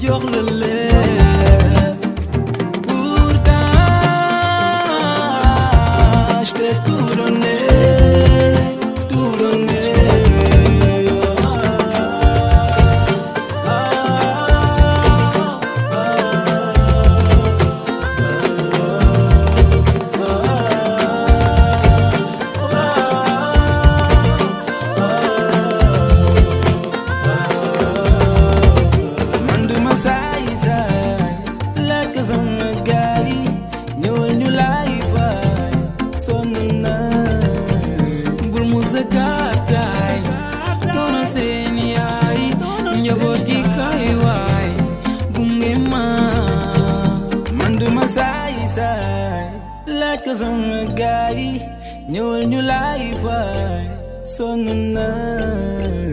jox la lépp pourtant je t'ai tout donné tout donné. Sama gaay ñëwal ñu lay fay sonn naa bul mu sa gàttaay doona seen yaay njaboot gi kay waay gunge ma man duma saay saay laaj ko sama gaay ñëwal ñu lay fay sonn naa.